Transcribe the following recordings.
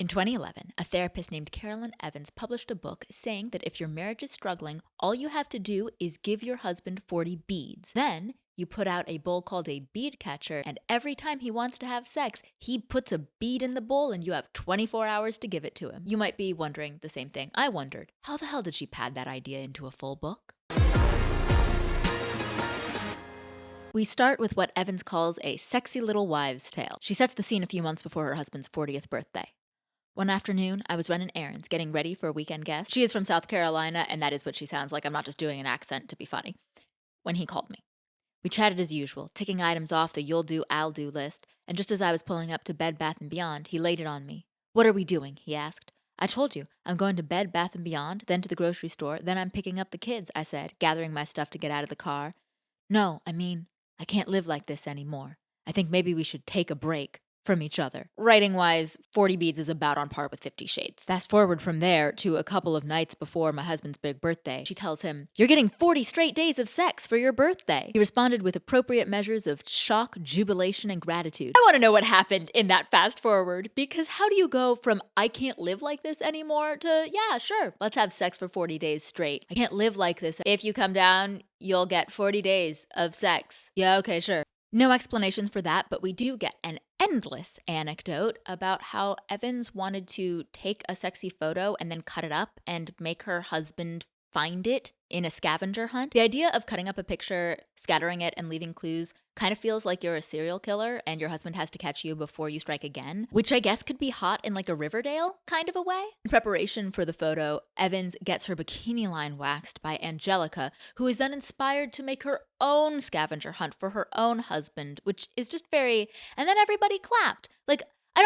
In 2011, a therapist named Carolyn Evans published a book saying that if your marriage is struggling, all you have to do is give your husband 40 beads. Then you put out a bowl called a bead catcher, and every time he wants to have sex, he puts a bead in the bowl and you have 24 hours to give it to him. You might be wondering the same thing I wondered. How the hell did she pad that idea into a full book? We start with what Evans calls a sexy little wives' tale. She sets the scene a few months before her husband's 40th birthday. One afternoon, I was running errands, getting ready for a weekend guest. She is from South Carolina, and that is what she sounds like. I'm not just doing an accent to be funny. When he called me. We chatted as usual, ticking items off the you'll do, I'll do list, and just as I was pulling up to Bed Bath & Beyond, he laid it on me. What are we doing? He asked. I told you, I'm going to Bed Bath & Beyond, then to the grocery store, then I'm picking up the kids, I said, gathering my stuff to get out of the car. No, I can't live like this anymore. I think maybe we should take a break from each other. Writing-wise, 40 Beads is about on par with 50 Shades. Fast forward from there to a couple of nights before my husband's big birthday. She tells him, "You're getting 40 straight days of sex for your birthday." He responded with appropriate measures of shock, jubilation, and gratitude. I want to know what happened in that fast forward, because how do you go from I can't live like this anymore to, yeah, sure, let's have sex for 40 days straight. I can't live like this. If you come down, you'll get 40 days of sex. Yeah, okay, sure. No explanations for that, but we do get an endless anecdote about how Evans wanted to take a sexy photo and then cut it up and make her husband find it in a scavenger hunt. The idea of cutting up a picture, scattering it, and leaving clues kind of feels like you're a serial killer and your husband has to catch you before you strike again, which I guess could be hot in like a Riverdale kind of a way. In preparation for the photo, Evans gets her bikini line waxed by Angelica, who is then inspired to make her own scavenger hunt for her own husband, which is just very, and then everybody clapped. Like, I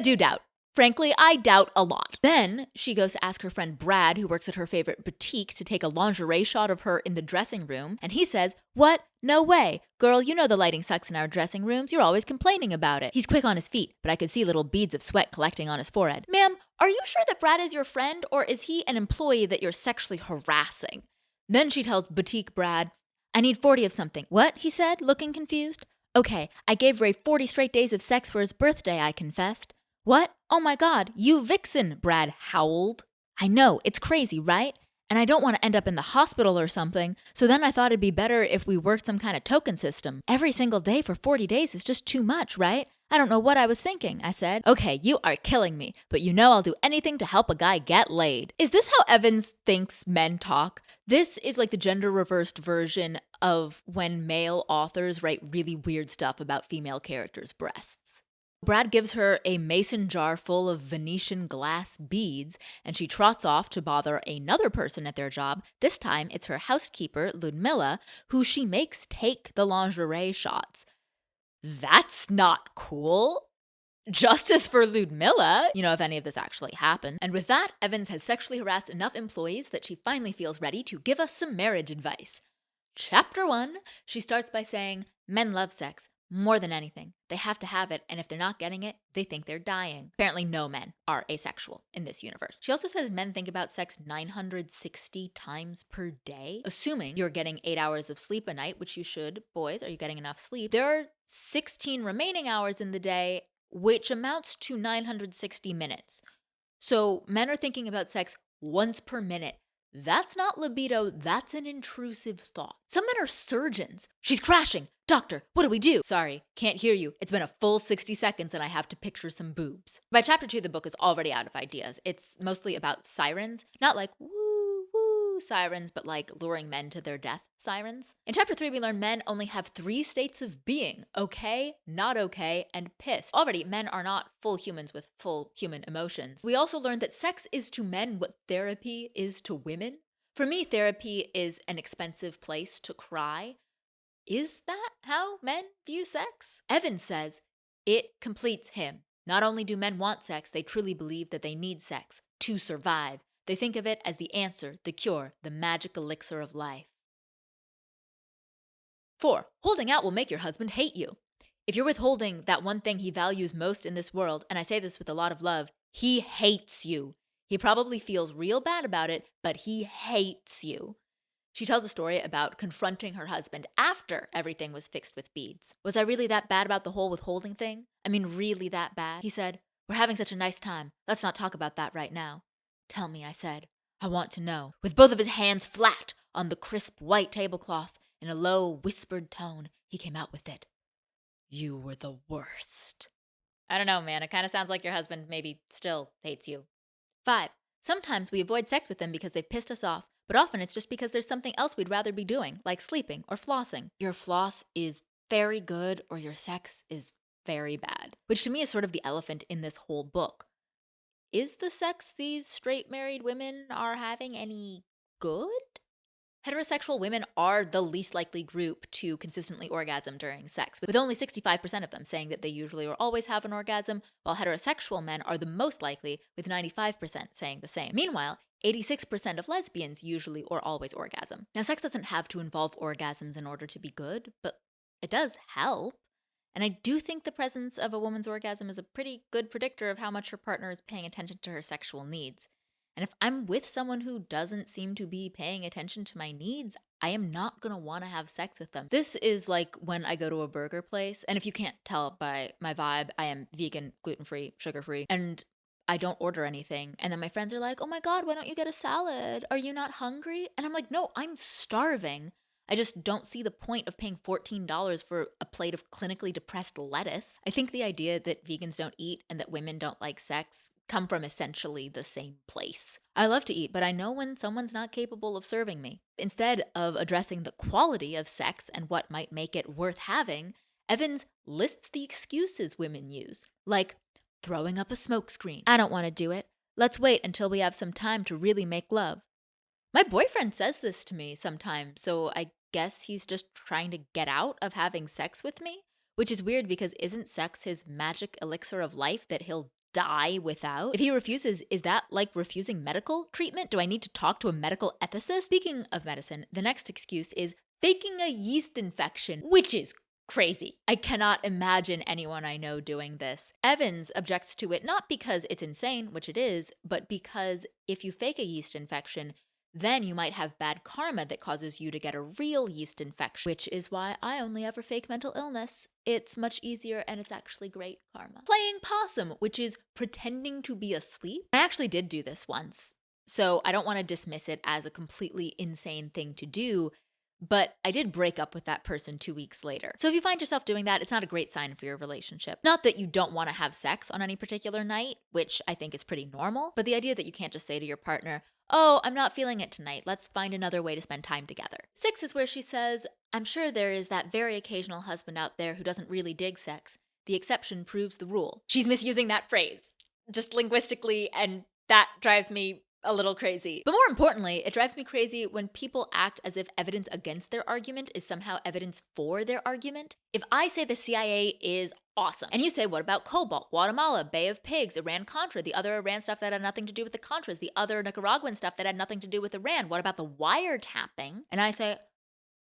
do doubt. Frankly, I doubt a lot. Then she goes to ask her friend Brad, who works at her favorite boutique, to take a lingerie shot of her in the dressing room. And he says, "What? No way. Girl, you know the lighting sucks in our dressing rooms. You're always complaining about it." He's quick on his feet, but I could see little beads of sweat collecting on his forehead. "Ma'am, are you sure that Brad is your friend, or is he an employee that you're sexually harassing?" Then she tells boutique Brad, "I need 40 of something." "What?" he said, looking confused. "Okay, I gave Ray 40 straight days of sex for his birthday," I confessed. "What? Oh my God, you vixen," Brad howled. "I know, it's crazy, right? And I don't want to end up in the hospital or something, so then I thought it'd be better if we worked some kind of token system. Every single day for 40 days is just too much, right? I don't know what I was thinking," I said. "Okay, you are killing me, but you know I'll do anything to help a guy get laid." Is this how Evans thinks men talk? This is like the gender-reversed version of when male authors write really weird stuff about female characters' breasts. Brad gives her a mason jar full of Venetian glass beads, and she trots off to bother another person at their job. This time, it's her housekeeper, Ludmilla, who she makes take the lingerie shots. That's not cool. Justice for Ludmilla, if any of this actually happened. And with that, Evans has sexually harassed enough employees that she finally feels ready to give us some marriage advice. Chapter 1, she starts by saying, men love sex. More than anything. They have to have it, and if they're not getting it, they think they're dying. Apparently no men are asexual in this universe. She also says men think about sex 960 times per day. Assuming you're getting 8 hours of sleep a night, which you should. Boys, are you getting enough sleep? There are 16 remaining hours in the day, which amounts to 960 minutes. So men are thinking about sex once per minute. That's not libido, that's an intrusive thought. Some men are surgeons. She's crashing. Doctor, what do we do? Sorry, can't hear you. It's been a full 60 seconds and I have to picture some boobs. By chapter 2, the book is already out of ideas. It's mostly about sirens, not like woo, woo sirens, but like luring men to their death sirens. In chapter 3, we learn men only have 3 states of being: okay, not okay, and pissed. Already, men are not full humans with full human emotions. We also learned that sex is to men what therapy is to women. For me, therapy is an expensive place to cry. Is that how men view sex? Evans says it completes him. Not only do men want sex, they truly believe that they need sex to survive. They think of it as the answer, the cure, the magic elixir of life. 4. Holding out will make your husband hate you. If you're withholding that one thing he values most in this world, and I say this with a lot of love, he hates you. He probably feels real bad about it, but he hates you. She tells a story about confronting her husband after everything was fixed with beads. "Was I really that bad about the whole withholding thing? Really that bad?" He said, We're having such a nice time. Let's not talk about that right now. Tell me, I said. I want to know. With both of his hands flat on the crisp white tablecloth, in a low, whispered tone, he came out with it. You were the worst. I don't know, man. It kind of sounds like your husband maybe still hates you. 5. Sometimes we avoid sex with them because they've pissed us off, but often it's just because there's something else we'd rather be doing, like sleeping or flossing. Your floss is very good or your sex is very bad, which to me is sort of the elephant in this whole book. Is the sex these straight married women are having any good? Heterosexual women are the least likely group to consistently orgasm during sex, with only 65% of them saying that they usually or always have an orgasm, while heterosexual men are the most likely, with 95% saying the same. Meanwhile, 86% of lesbians usually or always orgasm. Now, sex doesn't have to involve orgasms in order to be good, but it does help. And I do think the presence of a woman's orgasm is a pretty good predictor of how much her partner is paying attention to her sexual needs. And if I'm with someone who doesn't seem to be paying attention to my needs, I am not going to want to have sex with them. This is like when I go to a burger place, and if you can't tell by my vibe, I am vegan, gluten-free, sugar-free, and I don't order anything. And then my friends are like, oh my God, why don't you get a salad? Are you not hungry? And I'm like, no, I'm starving. I just don't see the point of paying $14 for a plate of clinically depressed lettuce. I think the idea that vegans don't eat and that women don't like sex come from essentially the same place. I love to eat, but I know when someone's not capable of serving me. Instead of addressing the quality of sex and what might make it worth having, Evans lists the excuses women use, like throwing up a smokescreen. I don't want to do it. Let's wait until we have some time to really make love. My boyfriend says this to me sometimes, so I guess he's just trying to get out of having sex with me, which is weird because isn't sex his magic elixir of life that he'll die without? If he refuses, is that like refusing medical treatment? Do I need to talk to a medical ethicist? Speaking of medicine, the next excuse is faking a yeast infection, which is crazy. I cannot imagine anyone I know doing this. Evans objects to it not because it's insane, which it is, but because if you fake a yeast infection, then you might have bad karma that causes you to get a real yeast infection, which is why I only ever fake mental illness. It's much easier and it's actually great karma. Playing possum, which is pretending to be asleep. I actually did do this once, so I don't want to dismiss it as a completely insane thing to do, but I did break up with that person 2 weeks later. So if you find yourself doing that, it's not a great sign for your relationship. Not that you don't want to have sex on any particular night, which I think is pretty normal, but the idea that you can't just say to your partner, oh, I'm not feeling it tonight. Let's find another way to spend time together. 6 is where she says, I'm sure there is that very occasional husband out there who doesn't really dig sex. The exception proves the rule. She's misusing that phrase, just linguistically, and that drives me a little crazy. But more importantly, it drives me crazy when people act as if evidence against their argument is somehow evidence for their argument. If I say the CIA is awesome, and you say, what about Cobalt, Guatemala, Bay of Pigs, Iran-Contra, the other Iran stuff that had nothing to do with the Contras, the other Nicaraguan stuff that had nothing to do with Iran, what about the wiretapping? And I say,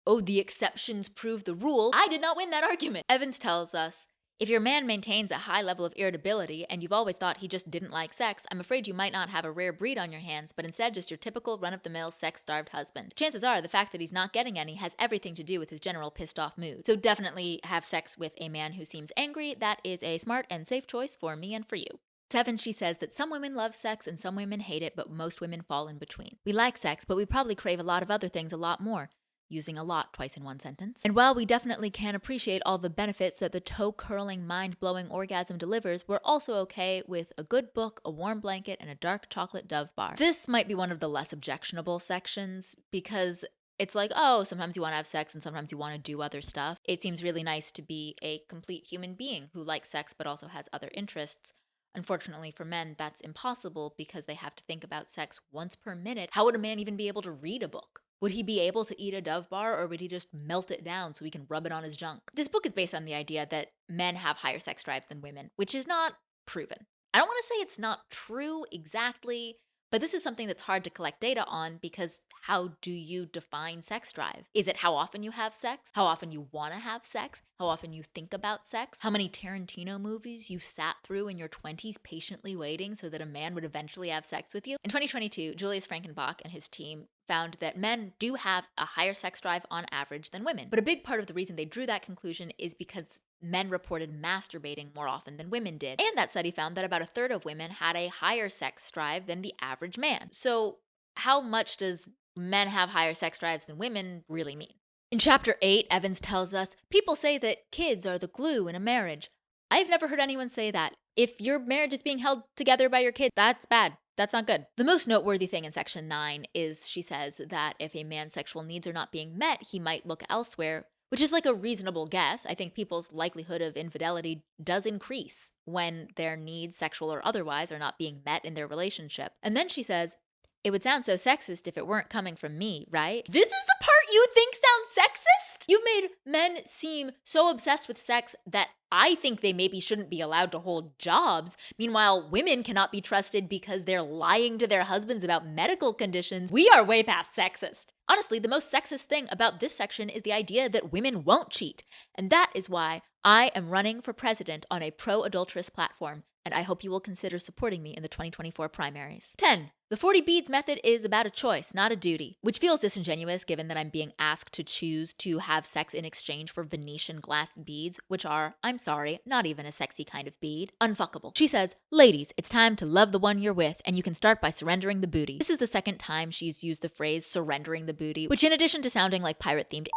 oh, the exceptions prove the rule. I did not win that argument. Evans tells us, if your man maintains a high level of irritability and you've always thought he just didn't like sex, I'm afraid you might not have a rare breed on your hands, but instead just your typical run-of-the-mill sex-starved husband. Chances are the fact that he's not getting any has everything to do with his general pissed-off mood. So definitely have sex with a man who seems angry. That is a smart and safe choice for me and for you. 7, she says that some women love sex and some women hate it, but most women fall in between. We like sex, but we probably crave a lot of other things a lot more. Using a lot twice in one sentence. And while we definitely can appreciate all the benefits that the toe-curling, mind-blowing orgasm delivers, we're also okay with a good book, a warm blanket, and a dark chocolate Dove bar. This might be one of the less objectionable sections because it's like, oh, sometimes you want to have sex and sometimes you want to do other stuff. It seems really nice to be a complete human being who likes sex but also has other interests. Unfortunately for men, that's impossible because they have to think about sex once per minute. How would a man even be able to read a book? Would he be able to eat a Dove bar, or would he just melt it down so he can rub it on his junk? This book is based on the idea that men have higher sex drives than women, which is not proven. I don't want to say it's not true exactly, but this is something that's hard to collect data on because how do you define sex drive? Is it how often you have sex? How often you want to have sex? How often you think about sex? How many Tarantino movies you sat through in your 20s patiently waiting so that a man would eventually have sex with you? In 2022, Julius Frankenbach and his team found that men do have a higher sex drive on average than women. But a big part of the reason they drew that conclusion is because men reported masturbating more often than women did. And that study found that about a third of women had a higher sex drive than the average man. So how much does men have higher sex drives than women really mean? In chapter 8, Evans tells us, people say that kids are the glue in a marriage. I've never heard anyone say that. If your marriage is being held together by your kid, that's bad. That's not good. The most noteworthy thing in section 9 is she says that if a man's sexual needs are not being met, he might look elsewhere, which is like a reasonable guess. I think people's likelihood of infidelity does increase when their needs, sexual or otherwise, are not being met in their relationship. And then she says, it would sound so sexist if it weren't coming from me, right? This is the part you think sounds sexist? You've made men seem so obsessed with sex that I think they maybe shouldn't be allowed to hold jobs. Meanwhile, women cannot be trusted because they're lying to their husbands about medical conditions. We are way past sexist. Honestly, the most sexist thing about this section is the idea that women won't cheat. And that is why I am running for president on a pro-adulterous platform, and I hope you will consider supporting me in the 2024 primaries. 10. The 40 beads method is about a choice, not a duty, which feels disingenuous given that I'm being asked to choose to have sex in exchange for Venetian glass beads, which are, I'm sorry, not even a sexy kind of bead. Unfuckable. She says, ladies, it's time to love the one you're with, and you can start by surrendering the booty. This is the second time she's used the phrase surrendering the booty, which in addition to sounding like pirate-themed,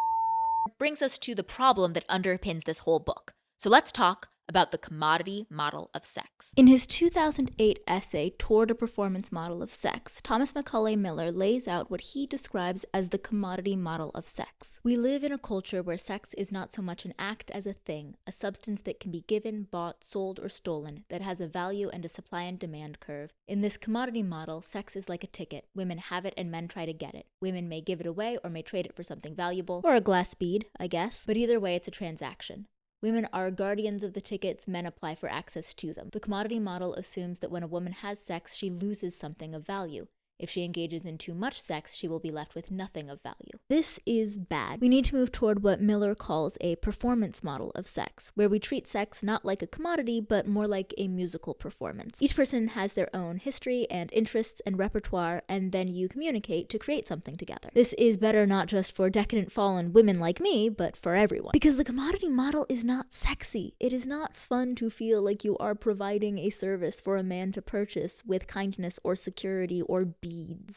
brings us to the problem that underpins this whole book. So let's talk about the commodity model of sex. In his 2008 essay, Toward a Performance Model of Sex, Thomas Macaulay Miller lays out what he describes as the commodity model of sex. We live in a culture where sex is not so much an act as a thing, a substance that can be given, bought, sold, or stolen, that has a value and a supply and demand curve. In this commodity model, sex is like a ticket. Women have it and men try to get it. Women may give it away or may trade it for something valuable, or a glass bead, I guess. But either way, it's a transaction. Women are guardians of the tickets, men apply for access to them. The commodity model assumes that when a woman has sex, she loses something of value. If she engages in too much sex, she will be left with nothing of value. This is bad. We need to move toward what Miller calls a performance model of sex, where we treat sex not like a commodity, but more like a musical performance. Each person has their own history and interests and repertoire, and then you communicate to create something together. This is better not just for decadent fallen women like me, but for everyone. Because the commodity model is not sexy. It is not fun to feel like you are providing a service for a man to purchase with kindness or security or beads.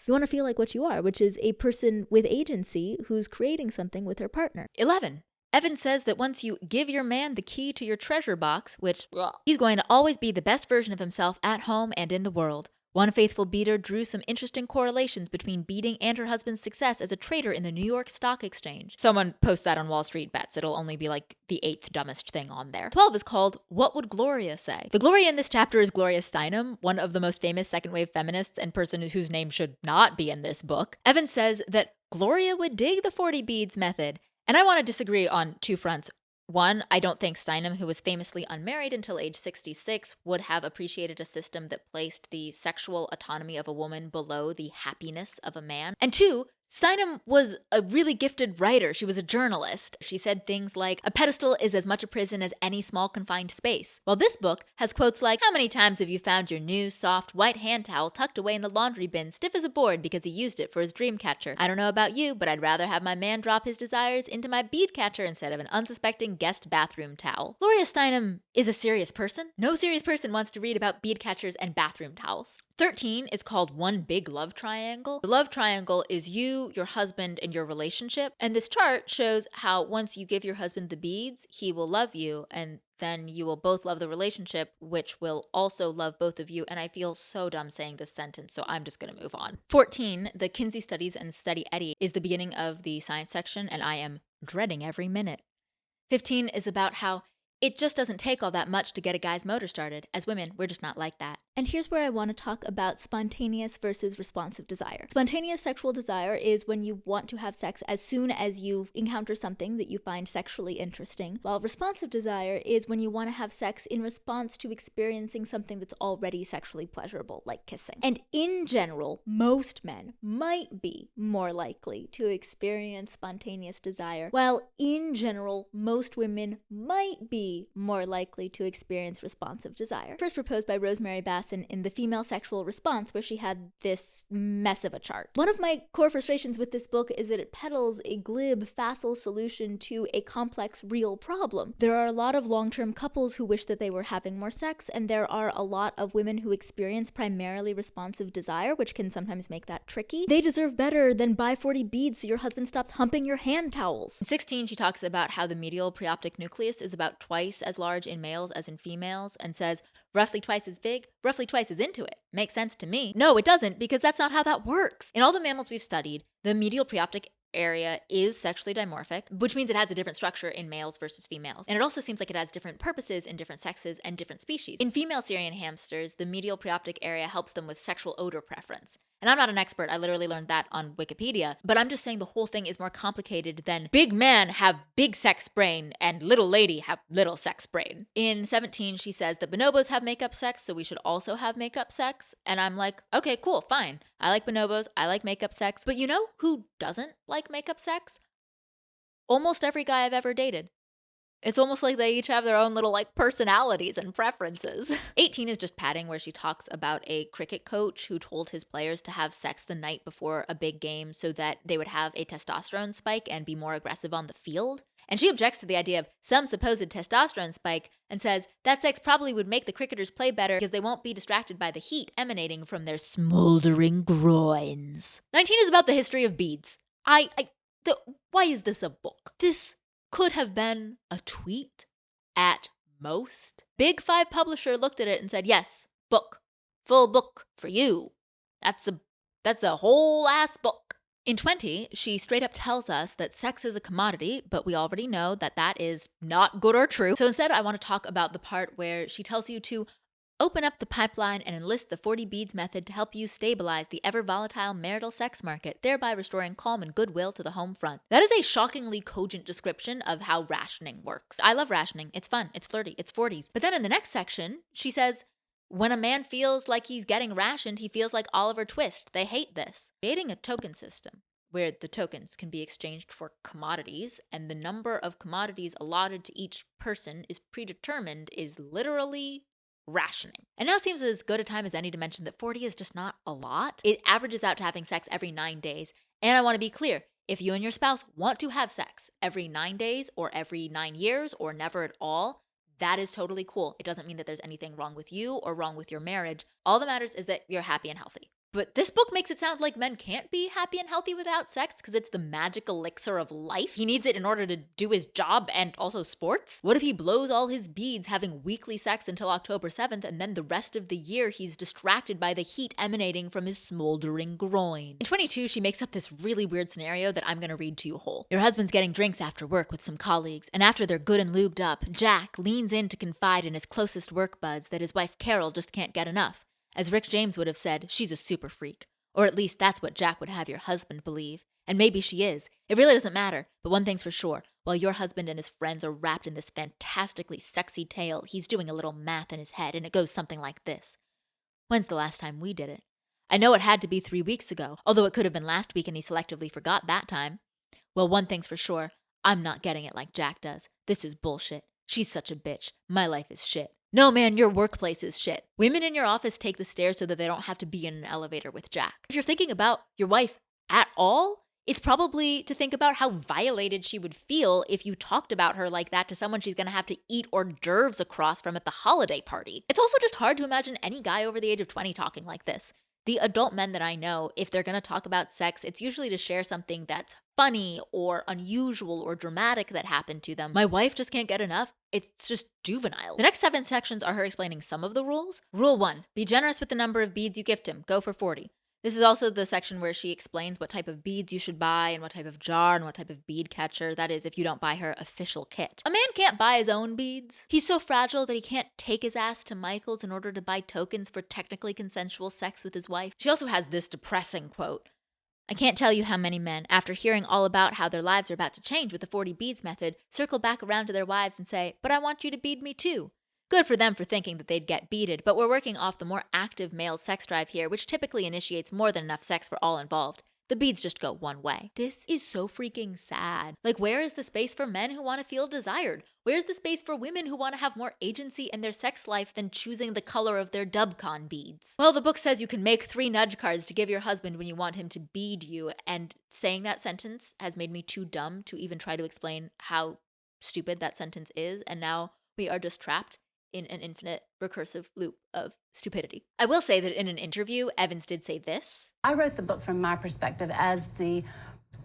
You want to feel like what you are, which is a person with agency who's creating something with her partner. 11. Evans says that once you give your man the key to your treasure box, which he's going to always be the best version of himself at home and in the world. One faithful beater drew some interesting correlations between beating and her husband's success as a trader in the New York Stock Exchange. Someone post that on Wall Street Bets. It'll only be like the 8th dumbest thing on there. 12 is called What Would Gloria Say? The Gloria in this chapter is Gloria Steinem, one of the most famous second-wave feminists and person whose name should not be in this book. Evans says that Gloria would dig the 40 beads method. And I want to disagree on two fronts. One, I don't think Steinem, who was famously unmarried until age 66, would have appreciated a system that placed the sexual autonomy of a woman below the happiness of a man. And two, Steinem was a really gifted writer. She was a journalist. She said things like, a pedestal is as much a prison as any small confined space. While this book has quotes like, how many times have you found your new, soft, white hand towel tucked away in the laundry bin, stiff as a board because he used it for his dream catcher? I don't know about you, but I'd rather have my man drop his desires into my bead catcher instead of an unsuspecting guest bathroom towel. Gloria Steinem is a serious person. No serious person wants to read about bead catchers and bathroom towels. 13 is called One Big Love Triangle. The love triangle is you, your husband, and your relationship. And this chart shows how once you give your husband the beads, he will love you, and then you will both love the relationship, which will also love both of you. And I feel so dumb saying this sentence, so I'm just going to move on. 14, the Kinsey Studies and Study Eddy is the beginning of the science section, and I am dreading every minute. 15 is about how it just doesn't take all that much to get a guy's motor started. As women, we're just not like that. And here's where I want to talk about spontaneous versus responsive desire. Spontaneous sexual desire is when you want to have sex as soon as you encounter something that you find sexually interesting, while responsive desire is when you want to have sex in response to experiencing something that's already sexually pleasurable, like kissing. And in general, most men might be more likely to experience spontaneous desire, while in general, most women might be more likely to experience responsive desire. First proposed by Rosemary Bass lesson in the female sexual response, where she had this mess of a chart. One of my core frustrations with this book is that it peddles a glib, facile solution to a complex, real problem. There are a lot of long-term couples who wish that they were having more sex, and there are a lot of women who experience primarily responsive desire, which can sometimes make that tricky. They deserve better than buy 40 beads so your husband stops humping your hand towels. In 16, she talks about how the medial preoptic nucleus is about twice as large in males as in females, and says, roughly twice as big, roughly twice as into it. Makes sense to me. No, it doesn't, because that's not how that works. In all the mammals we've studied, the medial preoptic area is sexually dimorphic, which means it has a different structure in males versus females. And it also seems like it has different purposes in different sexes and different species. In female Syrian hamsters, the medial preoptic area helps them with sexual odor preference. And I'm not an expert, I literally learned that on Wikipedia, but I'm just saying the whole thing is more complicated than big man have big sex brain and little lady have little sex brain. In 17, she says that bonobos have makeup sex, so we should also have makeup sex. And I'm like, okay, cool, fine. I like bonobos, I like makeup sex. But you know who doesn't like makeup sex? Almost every guy I've ever dated. It's almost like they each have their own little personalities and preferences. 18 is just padding, where she talks about a cricket coach who told his players to have sex the night before a big game so that they would have a testosterone spike and be more aggressive on the field. And she objects to the idea of some supposed testosterone spike and says that sex probably would make the cricketers play better because they won't be distracted by the heat emanating from their smoldering groins. 19 is about the history of beads. Why is this a book? This could have been a tweet at most. Big Five publisher looked at it and said, yes, book, full book for you. That's a whole ass book. In 20, she straight up tells us that sex is a commodity, but we already know that that is not good or true. So instead, I want to talk about the part where she tells you to open up the pipeline and enlist the 40 beads method to help you stabilize the ever-volatile marital sex market, thereby restoring calm and goodwill to the home front. That is a shockingly cogent description of how rationing works. I love rationing. It's fun. It's flirty. It's 40s. But then in the next section, she says, when a man feels like he's getting rationed, he feels like Oliver Twist. They hate this. Creating a token system where the tokens can be exchanged for commodities, and the number of commodities allotted to each person is predetermined, is literally rationing. And now seems as good a time as any to mention that 40 is just not a lot. It averages out to having sex every 9 days. And I want to be clear, if you and your spouse want to have sex every 9 days or every 9 years or never at all, that is totally cool. It doesn't mean that there's anything wrong with you or wrong with your marriage. All that matters is that you're happy and healthy. But this book makes it sound like men can't be happy and healthy without sex because it's the magic elixir of life. He needs it in order to do his job and also sports. What if he blows all his beads having weekly sex until October 7th and then the rest of the year he's distracted by the heat emanating from his smoldering groin? In 22, she makes up this really weird scenario that I'm going to read to you whole. Your husband's getting drinks after work with some colleagues, and after they're good and lubed up, Jack leans in to confide in his closest work buds that his wife Carol just can't get enough. As Rick James would have said, she's a super freak. Or at least that's what Jack would have your husband believe. And maybe she is. It really doesn't matter. But one thing's for sure. While your husband and his friends are wrapped in this fantastically sexy tale, he's doing a little math in his head, and it goes something like this. When's the last time we did it? I know it had to be 3 weeks ago, although it could have been last week and he selectively forgot that time. Well, one thing's for sure. I'm not getting it like Jack does. This is bullshit. She's such a bitch. My life is shit. No, man, your workplace is shit. Women in your office take the stairs so that they don't have to be in an elevator with Jack. If you're thinking about your wife at all, it's probably to think about how violated she would feel if you talked about her like that to someone she's going to have to eat hors d'oeuvres across from at the holiday party. It's also just hard to imagine any guy over the age of 20 talking like this. The adult men that I know, if they're going to talk about sex, it's usually to share something that's funny or unusual or dramatic that happened to them. My wife just can't get enough. It's just juvenile. The next 7 sections are her explaining some of the rules. Rule 1, be generous with the number of beads you gift him. Go for 40. This is also the section where she explains what type of beads you should buy and what type of jar and what type of bead catcher. That is, if you don't buy her official kit. A man can't buy his own beads. He's so fragile that he can't take his ass to Michael's in order to buy tokens for technically consensual sex with his wife. She also has this depressing quote. I can't tell you how many men, after hearing all about how their lives are about to change with the 40 beads method, circle back around to their wives and say, but I want you to bead me too. Good for them for thinking that they'd get beaded, but we're working off the more active male sex drive here, which typically initiates more than enough sex for all involved. The beads just go one way. This is so freaking sad. Like, where is the space for men who want to feel desired? Where's the space for women who want to have more agency in their sex life than choosing the color of their dubcon beads? Well, the book says you can make 3 nudge cards to give your husband when you want him to bead you, and saying that sentence has made me too dumb to even try to explain how stupid that sentence is, and now we are just trapped in an infinite recursive loop of stupidity. I will say that in an interview, Evans did say this. I wrote the book from my perspective as the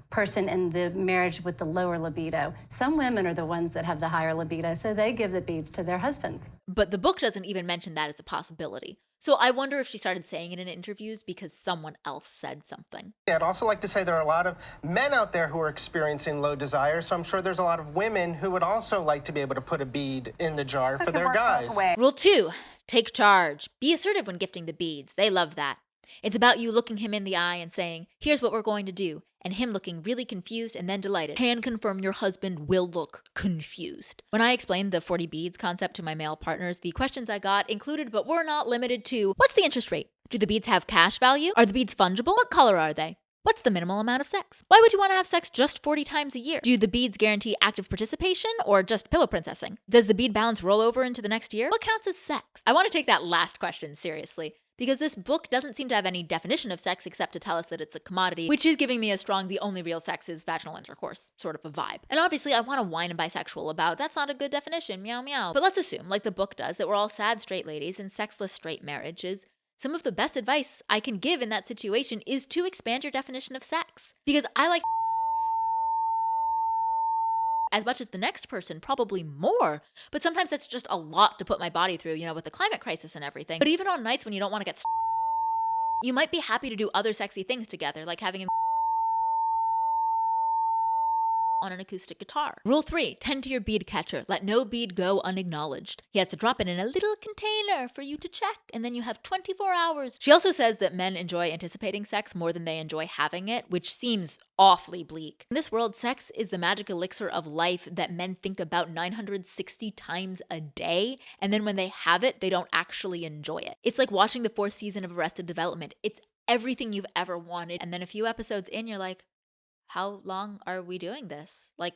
person in the marriage with the lower libido. Some women are the ones that have the higher libido, so they give the beads to their husbands. But the book doesn't even mention that as a possibility. So I wonder if she started saying it in interviews because someone else said something. I'd also like to say there are a lot of men out there who are experiencing low desire, so I'm sure there's a lot of women who would also like to be able to put a bead in the jar for their guys. Rule 2, take charge. Be assertive when gifting the beads. They love that. It's about you looking him in the eye and saying, here's what we're going to do, and him looking really confused and then delighted. Can confirm your husband will look confused. When I explained the 40 beads concept to my male partners, the questions I got included but were not limited to, what's the interest rate? Do the beads have cash value? Are the beads fungible? What color are they? What's the minimal amount of sex? Why would you want to have sex just 40 times a year? Do the beads guarantee active participation or just pillow princessing? Does the bead balance roll over into the next year? What counts as sex? I want to take that last question seriously, because this book doesn't seem to have any definition of sex except to tell us that it's a commodity, which is giving me a strong the only real sex is vaginal intercourse sort of a vibe. And obviously I want to whine and bisexual about that's not a good definition, meow meow. But let's assume, like the book does, that we're all sad straight ladies and sexless straight marriages. Some of the best advice I can give in that situation is to expand your definition of sex. Because I like as much as the next person, probably more. But sometimes that's just a lot to put my body through, with the climate crisis and everything. But even on nights when you don't want to get you might be happy to do other sexy things together, like having him on an acoustic guitar. Rule 3, tend to your bead catcher. Let no bead go unacknowledged. He has to drop it in a little container for you to check, and then you have 24 hours. She also says that men enjoy anticipating sex more than they enjoy having it, which seems awfully bleak. In this world, sex is the magic elixir of life that men think about 960 times a day, and then when they have it, they don't actually enjoy it. It's like watching the 4th season of Arrested Development. It's everything you've ever wanted, and then a few episodes in, you're like, how long are we doing this? Like,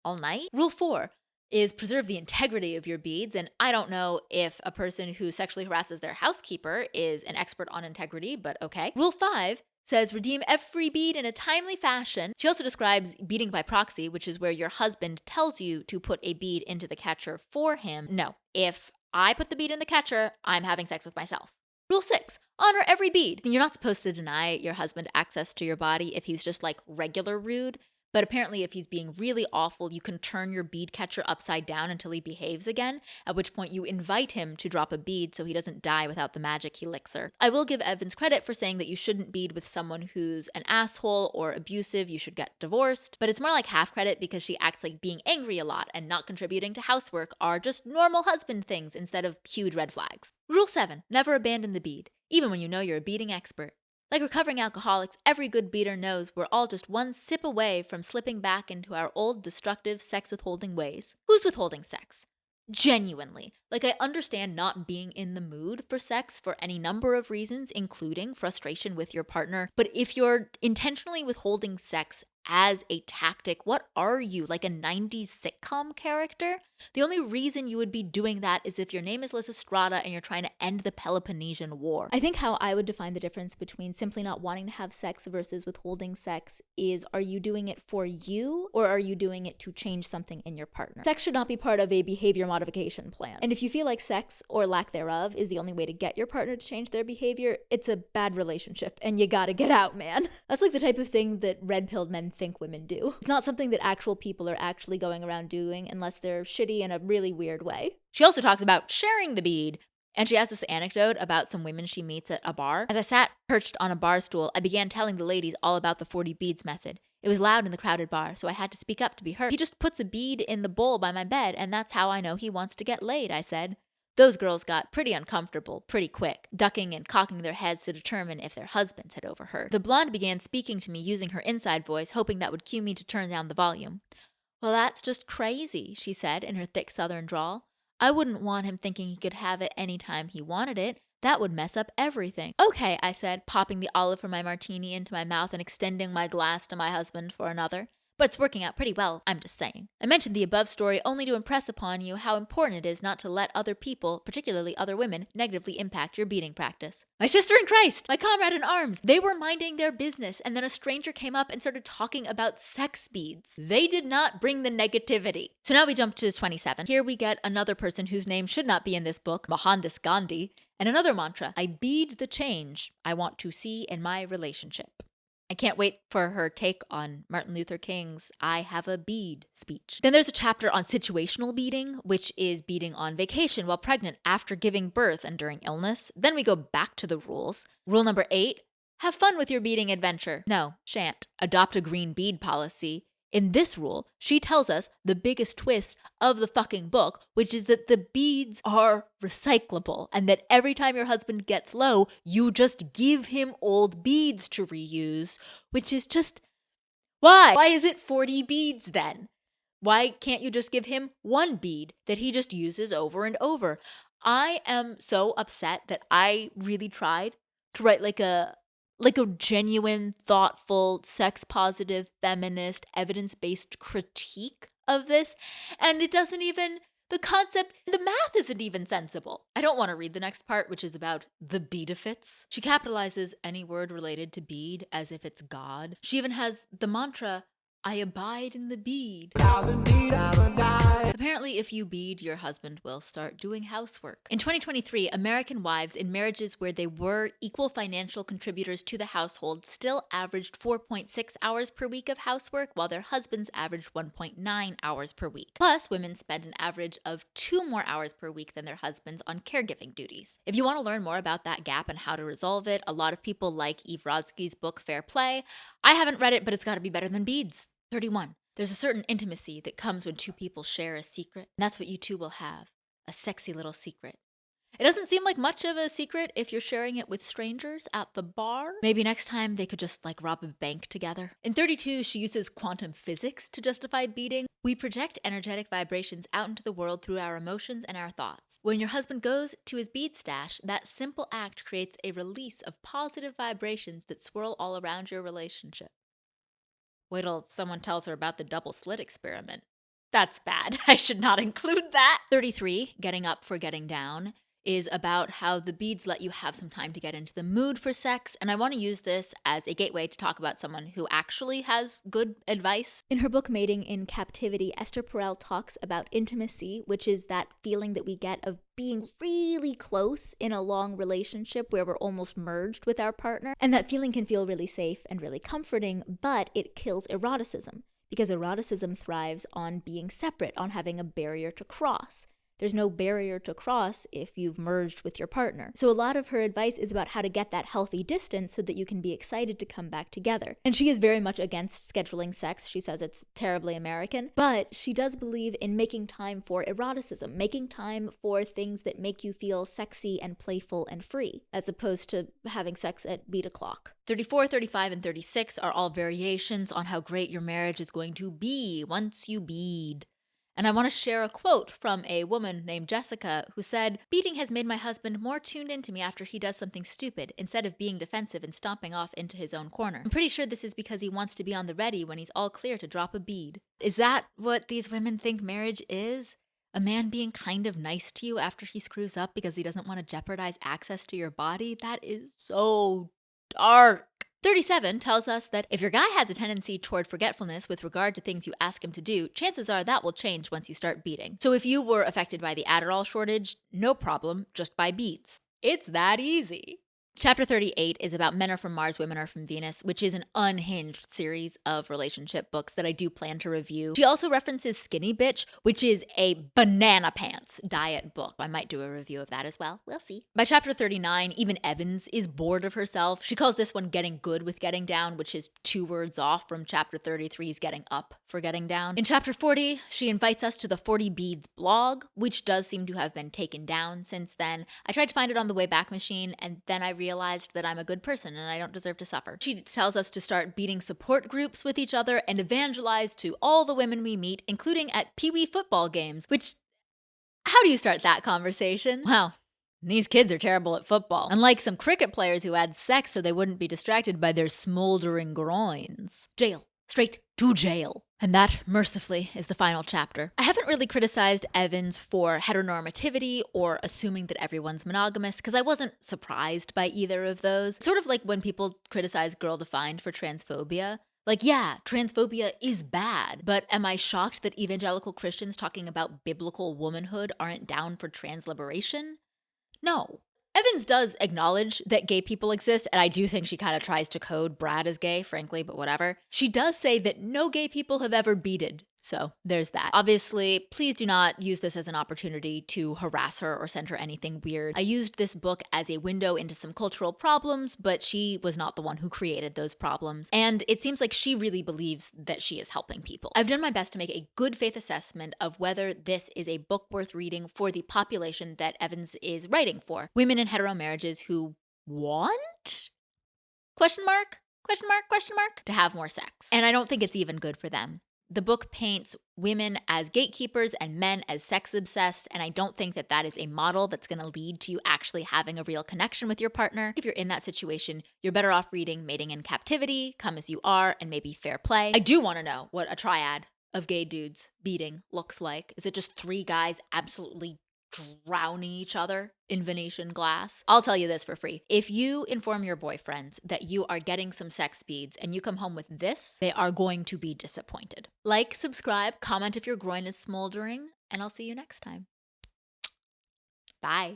all night? Rule 4 is preserve the integrity of your beads. And I don't know if a person who sexually harasses their housekeeper is an expert on integrity, but okay. Rule 5 says redeem every bead in a timely fashion. She also describes beading by proxy, which is where your husband tells you to put a bead into the catcher for him. No, if I put the bead in the catcher, I'm having sex with myself. Rule 6, honor every bead. You're not supposed to deny your husband access to your body if he's just like regular rude, but apparently if he's being really awful, you can turn your bead catcher upside down until he behaves again, at which point you invite him to drop a bead so he doesn't die without the magic elixir. I will give Evans credit for saying that you shouldn't bead with someone who's an asshole or abusive, you should get divorced, but it's more like half credit because she acts like being angry a lot and not contributing to housework are just normal husband things instead of huge red flags. Rule 7, never abandon the bead, even when you know you're a beading expert. Like recovering alcoholics, every good beater knows we're all just one sip away from slipping back into our old destructive sex withholding ways. Who's withholding sex? Genuinely. Like, I understand not being in the mood for sex for any number of reasons, including frustration with your partner. But if you're intentionally withholding sex as a tactic, what are you, like a 90s sitcom character? The only reason you would be doing that is if your name is Lysistrata and you're trying to end the Peloponnesian War. I think how I would define the difference between simply not wanting to have sex versus withholding sex is, are you doing it for you or are you doing it to change something in your partner? Sex should not be part of a behavior modification plan. And if you feel like sex or lack thereof is the only way to get your partner to change their behavior, it's a bad relationship and you gotta get out, man. That's like the type of thing that red-pilled men think women do. It's not something that actual people are actually going around doing unless they're shitty in a really weird way. She also talks about sharing the bead, and she has this anecdote about some women she meets at a bar. As I sat perched on a bar stool, I began telling the ladies all about the 40 beads method. It was loud in the crowded bar, so I had to speak up to be heard. He just puts a bead in the bowl by my bed, and that's how I know he wants to get laid, I said. Those girls got pretty uncomfortable pretty quick, ducking and cocking their heads to determine if their husbands had overheard. The blonde began speaking to me using her inside voice, hoping that would cue me to turn down the volume. Well, that's just crazy, she said in her thick southern drawl. I wouldn't want him thinking he could have it any time he wanted it. That would mess up everything. Okay, I said, popping the olive from my martini into my mouth and extending my glass to my husband for another. But it's working out pretty well, I'm just saying. I mentioned the above story only to impress upon you how important it is not to let other people, particularly other women, negatively impact your beading practice. My sister in Christ, my comrade in arms, they were minding their business, and then a stranger came up and started talking about sex beads. They did not bring the negativity. So now we jump to 27. Here we get another person whose name should not be in this book, Mohandas Gandhi, and another mantra: I bead the change I want to see in my relationship. I can't wait for her take on Martin Luther King's I have a bead speech. Then there's a chapter on situational beading, which is beading on vacation while pregnant, after giving birth, and during illness. Then we go back to the rules. Rule number 8, have fun with your beading adventure. No, shan't. Adopt a green bead policy. In this rule, she tells us the biggest twist of the fucking book, which is that the beads are recyclable and that every time your husband gets low, you just give him old beads to reuse, which is just, why? Why is it 40 beads then? Why can't you just give him one bead that he just uses over and over? I am so upset that I really tried to write like a genuine, thoughtful, sex-positive, feminist, evidence-based critique of this, and it doesn't even, the concept, the math isn't even sensible. I don't want to read the next part, which is about the beadifits. She capitalizes any word related to bead as if it's God. She even has the mantra, I abide in the bead. Apparently, if you bead, your husband will start doing housework. In 2023, American wives in marriages where they were equal financial contributors to the household still averaged 4.6 hours per week of housework, while their husbands averaged 1.9 hours per week. Plus, women spend an average of 2 more hours per week than their husbands on caregiving duties. If you want to learn more about that gap and how to resolve it, a lot of people like Eve Rodsky's book, Fair Play. I haven't read it, but it's got to be better than beads. 31. There's a certain intimacy that comes when two people share a secret, and that's what you two will have, a sexy little secret. It doesn't seem like much of a secret if you're sharing it with strangers at the bar. Maybe next time they could just rob a bank together. In 32, she uses quantum physics to justify beading. We project energetic vibrations out into the world through our emotions and our thoughts. When your husband goes to his bead stash, that simple act creates a release of positive vibrations that swirl all around your relationship. Wait till someone tells her about the double slit experiment. That's bad. I should not include that. 33, getting up for getting down, is about how the beads let you have some time to get into the mood for sex, and I want to use this as a gateway to talk about someone who actually has good advice. In her book, Mating in Captivity, Esther Perel talks about intimacy, which is that feeling that we get of being really close in a long relationship where we're almost merged with our partner. And that feeling can feel really safe and really comforting, but it kills eroticism, because eroticism thrives on being separate, on having a barrier to cross. There's no barrier to cross if you've merged with your partner. So a lot of her advice is about how to get that healthy distance so that you can be excited to come back together. And she is very much against scheduling sex. She says it's terribly American. But she does believe in making time for eroticism, making time for things that make you feel sexy and playful and free, as opposed to having sex at beat o'clock. 34, 35, and 36 are all variations on how great your marriage is going to be once you bead. And I want to share a quote from a woman named Jessica who said, beading has made my husband more tuned into me after he does something stupid, instead of being defensive and stomping off into his own corner. I'm pretty sure this is because he wants to be on the ready when he's all clear to drop a bead. Is that what these women think marriage is? A man being kind of nice to you after he screws up because he doesn't want to jeopardize access to your body? That is so dark. 37 tells us that if your guy has a tendency toward forgetfulness with regard to things you ask him to do, chances are that will change once you start beading. So if you were affected by the Adderall shortage, no problem, just buy beads. It's that easy. Chapter 38 is about Men Are From Mars, Women Are From Venus, which is an unhinged series of relationship books that I do plan to review. She also references Skinny Bitch, which is a banana pants diet book. I might do a review of that as well. We'll see. By chapter 39, even Evans is bored of herself. She calls this one Getting Good with Getting Down, which is 2 words off from chapter 33's Getting Up for Getting Down. In chapter 40, she invites us to the 40 Beads blog, which does seem to have been taken down since then. I tried to find it on the Wayback Machine, and then I realized that I'm a good person and I don't deserve to suffer. She tells us to start beating support groups with each other and evangelize to all the women we meet, including at Pee Wee football games, which, how do you start that conversation? Well, These kids are terrible at football. Unlike some cricket players who had sex so they wouldn't be distracted by their smoldering groins. Jail. Straight to jail. And that, mercifully, is the final chapter. I haven't really criticized Evans for heteronormativity or assuming that everyone's monogamous, because I wasn't surprised by either of those. Sort of like when people criticize Girl Defined for transphobia. Like, yeah, transphobia is bad, but am I shocked that evangelical Christians talking about biblical womanhood aren't down for trans liberation? No. Evans does acknowledge that gay people exist, and I do think she kind of tries to code Brad as gay, frankly, but whatever. She does say that no gay people have ever beated. So there's that. Obviously, please do not use this as an opportunity to harass her or send her anything weird. I used this book as a window into some cultural problems, but she was not the one who created those problems. And it seems like she really believes that she is helping people. I've done my best to make a good faith assessment of whether this is a book worth reading for the population that Evans is writing for. Women in hetero marriages who want? Question mark? Question mark? Question mark? To have more sex. And I don't think it's even good for them. The book paints women as gatekeepers and men as sex obsessed, and I don't think that that is a model that's going to lead to you actually having a real connection with your partner. If you're in that situation, you're better off reading Mating in Captivity, Come As You Are, and maybe Fair Play. I do want to know what a triad of gay dudes beating looks like. Is it just 3 guys absolutely drowning each other in Venetian glass? I'll tell you this for free. If you inform your boyfriends that you are getting some sex beads and you come home with this, they are going to be disappointed. Like, subscribe, comment if your groin is smoldering, and I'll see you next time. Bye.